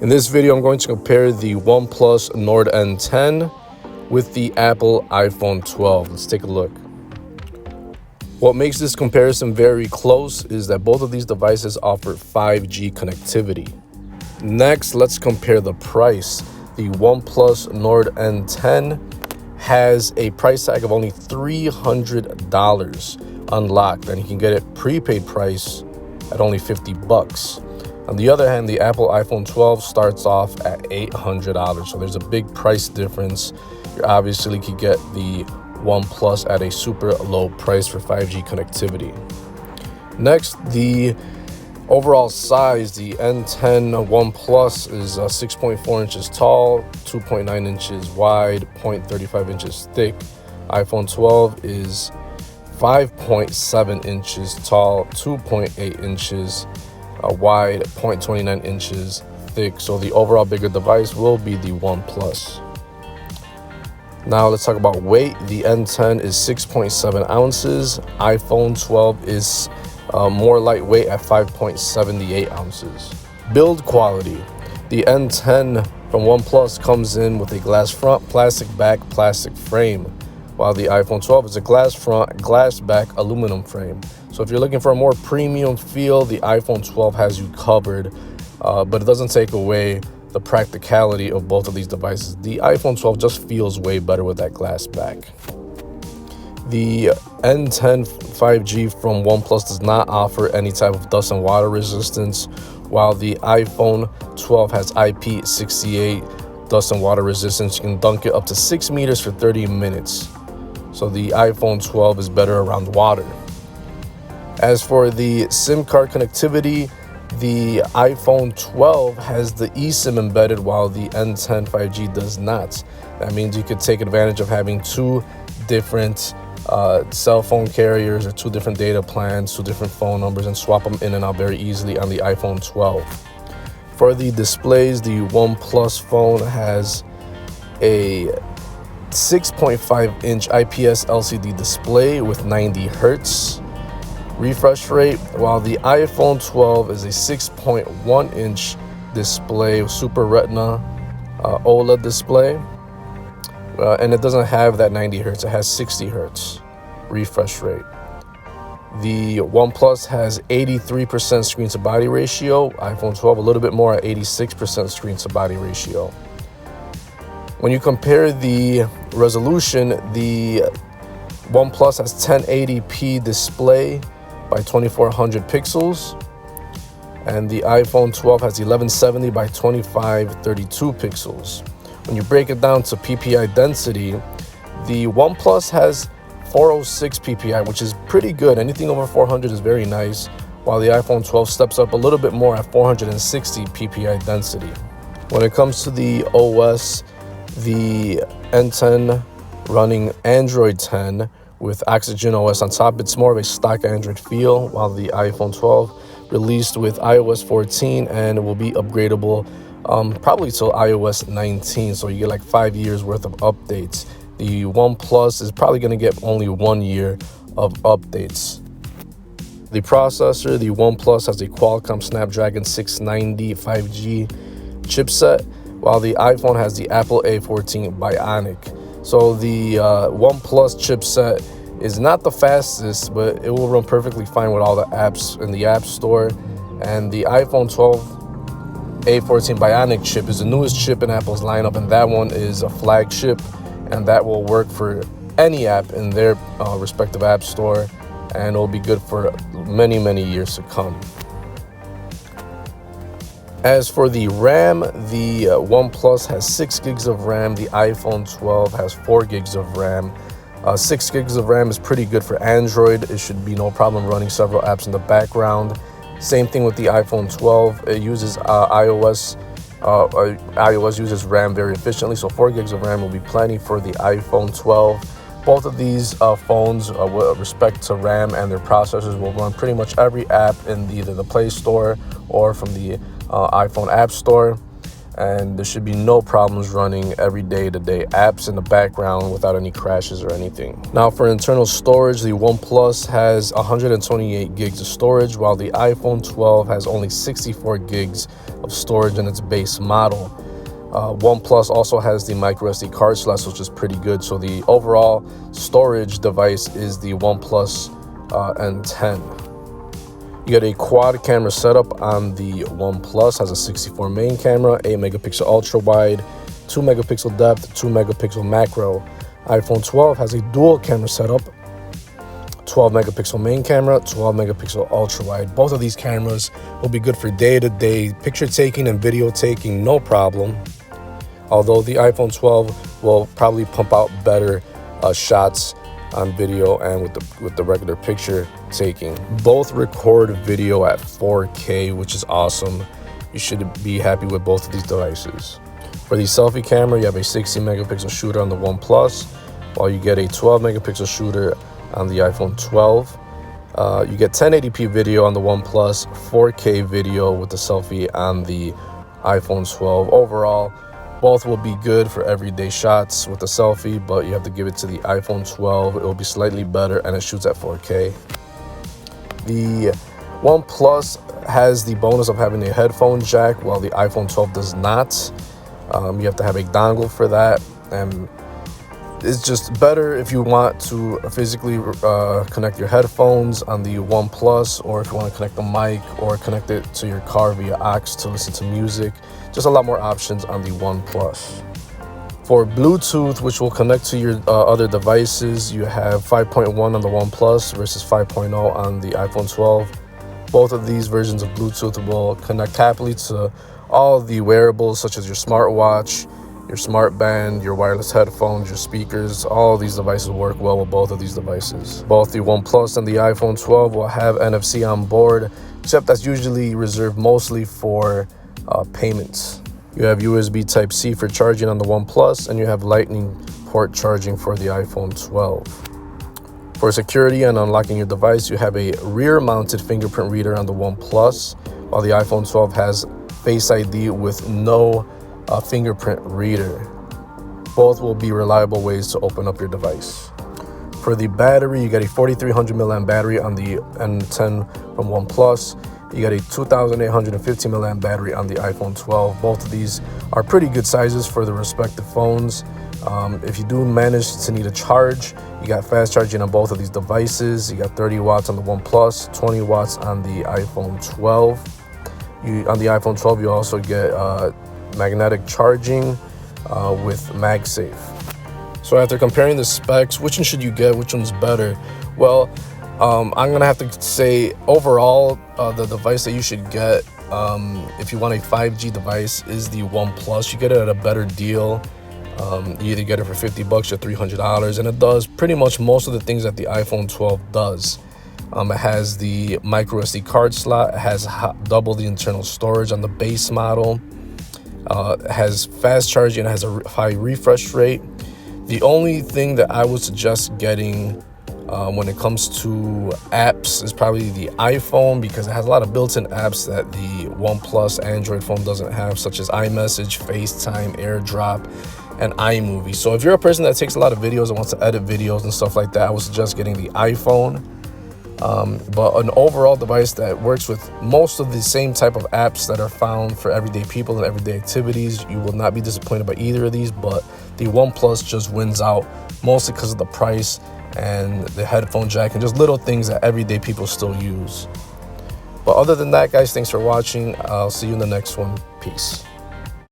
In this video, I'm going to compare the OnePlus Nord N10 with the Apple iPhone 12. Let's take a look. What makes this comparison very close is that both of these devices offer 5G connectivity. Next, let's compare the price. The OnePlus Nord N10 has a price tag of only $300 unlocked, and you can get it prepaid price at only $50. On the other hand, the Apple iPhone 12 starts off at $800, so there's a big price difference. You obviously could get the OnePlus at a super low price for 5G connectivity. Next, the overall size, the N10 OnePlus is 6.4 inches tall, 2.9 inches wide, 0.35 inches thick. iPhone 12 is 5.7 inches tall, 2.8 inches wide, 0.29 inches thick. So the overall bigger device will be the OnePlus. Now let's talk about weight. The N10 is 6.7 ounces. iPhone 12 is more lightweight at 5.78 ounces. Build quality. The N10 from OnePlus comes in with a glass front, plastic back, plastic frame, while the iPhone 12 is a glass front, glass back, aluminum frame. So if you're looking for a more premium feel, the iPhone 12 has you covered, but it doesn't take away the practicality of both of these devices. The iPhone 12 just feels way better with that glass back. The N10 5G from OnePlus does not offer any type of dust and water resistance, while the iPhone 12 has IP68 dust and water resistance. You can dunk it up to 6 meters for 30 minutes. So the iPhone 12 is better around water. As for the SIM card connectivity, the iPhone 12 has the eSIM embedded while the N10 5G does not. That means you could take advantage of having two different cell phone carriers or two different data plans, two different phone numbers, and swap them in and out very easily on the iPhone 12. For the displays, the OnePlus phone has a 6.5-inch IPS LCD display with 90 Hz refresh rate, while the iPhone 12 is a 6.1-inch display, Super Retina OLED display, and it doesn't have that 90 Hz. It has 60 Hz refresh rate. The OnePlus has 83% screen-to-body ratio. iPhone 12 a little bit more at 86% screen-to-body ratio. When you compare the resolution, the OnePlus has 1080p display by 2400 pixels, and the iPhone 12 has 1170 by 2532 pixels. When you break it down to PPI density, the OnePlus has 406 PPI, which is pretty good. Anything over 400 is very nice, while the iPhone 12 steps up a little bit more at 460 PPI density. When it comes to the OS, the N10 running Android 10 with Oxygen OS on top. It's more of a stock Android feel, while the iPhone 12 released with iOS 14 and will be upgradable probably till iOS 19, so you get like 5 years worth of updates. The OnePlus is probably going to get only 1 year of updates. The processor, the OnePlus has a Qualcomm Snapdragon 690 5G chipset, while the iPhone has the Apple A14 Bionic. So the OnePlus chipset is not the fastest, but it will run perfectly fine with all the apps in the App Store. And the iPhone 12 A14 Bionic chip is the newest chip in Apple's lineup, and that one is a flagship, and that will work for any app in their respective App Store, and it will be good for many, many years to come. As for the RAM, the OnePlus has 6 gigs of RAM. The iPhone 12 has 4 gigs of RAM. 6 gigs of RAM is pretty good for Android. It should be no problem running several apps in the background. Same thing with the iPhone 12. It uses iOS uses RAM very efficiently, so 4 gigs of RAM will be plenty for the iPhone 12. Both of these phones, with respect to RAM and their processors, will run pretty much every app in either the Play Store or from the iPhone App Store. and there should be no problems running every day-to-day apps in the background without any crashes or anything. Now for internal storage, the OnePlus has 128 gigs of storage, while the iPhone 12 has only 64 gigs of storage in its base model. OnePlus also has the micro SD card slots, which is pretty good. So the overall storage device is the OnePlus N10. You get a quad camera setup on the OnePlus. Has a 64 main camera, 8 megapixel ultra wide, 2 megapixel depth, 2 megapixel macro. iPhone 12 has a dual camera setup, 12 megapixel main camera, 12 megapixel ultra wide. Both of these cameras will be good for day-to-day picture taking and video taking, no problem. Although the iPhone 12 will probably pump out better shots on video and with the regular picture taking. Both record video at 4K, which is awesome. You should be happy with both of these devices. For the selfie camera, you have a 60 megapixel shooter on the OnePlus, while you get a 12 megapixel shooter on the iPhone 12. You get 1080p video on the OnePlus, 4K video with the selfie on the iPhone 12. Overall, both will be good for everyday shots with the selfie, but you have to give it to the iPhone 12. It will be slightly better and it shoots at 4K. The OnePlus has the bonus of having a headphone jack, while the iPhone 12 does not. You have to have a dongle for that, and it's just better if you want to physically connect your headphones on the OnePlus, or if you want to connect the mic or connect it to your car via aux to listen to music. Just a lot more options on the OnePlus. For Bluetooth, which will connect to your other devices, you have 5.1 on the OnePlus versus 5.0 on the iPhone 12. Both of these versions of Bluetooth will connect happily to all the wearables, such as your smartwatch, your smart band, your wireless headphones, your speakers. All of these devices work well with both of these devices. Both the OnePlus and the iPhone 12 will have NFC on board, except that's usually reserved mostly for payments. You have USB Type-C for charging on the OnePlus, and you have Lightning port charging for the iPhone 12. For security and unlocking your device, you have a rear-mounted fingerprint reader on the OnePlus, while the iPhone 12 has Face ID with no fingerprint reader. Both will be reliable ways to open up your device. For the battery, you get a 4300 mAh battery on the N10 from OnePlus. You got a 2850 mAh battery on the iPhone 12. Both of these are pretty good sizes for the respective phones. If you do manage to need a charge, you got fast charging on both of these devices. You got 30 watts on the OnePlus, 20 watts on the iPhone 12. On the iPhone 12, you also get magnetic charging with MagSafe. So after comparing the specs, which one should you get? Which one's better? Well, I'm gonna have to say overall, the device that you should get if you want a 5G device is the OnePlus. You get it at a better deal. You either get it for $50 or $300, and it does pretty much most of the things that the iPhone 12 does. It has the micro SD card slot. It has double the internal storage on the base model. It has fast charging. It has a high refresh rate. The only thing that I would suggest getting when it comes to apps is probably the iPhone, because it has a lot of built-in apps that the OnePlus Android phone doesn't have, such as iMessage, FaceTime, AirDrop, and iMovie. So if you're a person that takes a lot of videos and wants to edit videos and stuff like that, I would suggest getting the iPhone. But an overall device that works with most of the same type of apps that are found for everyday people and everyday activities, you will not be disappointed by either of these. But the OnePlus just wins out, mostly because of the price and the headphone jack and just little things that everyday people still use. But other than that, guys, thanks for watching. I'll see you in the next one. Peace.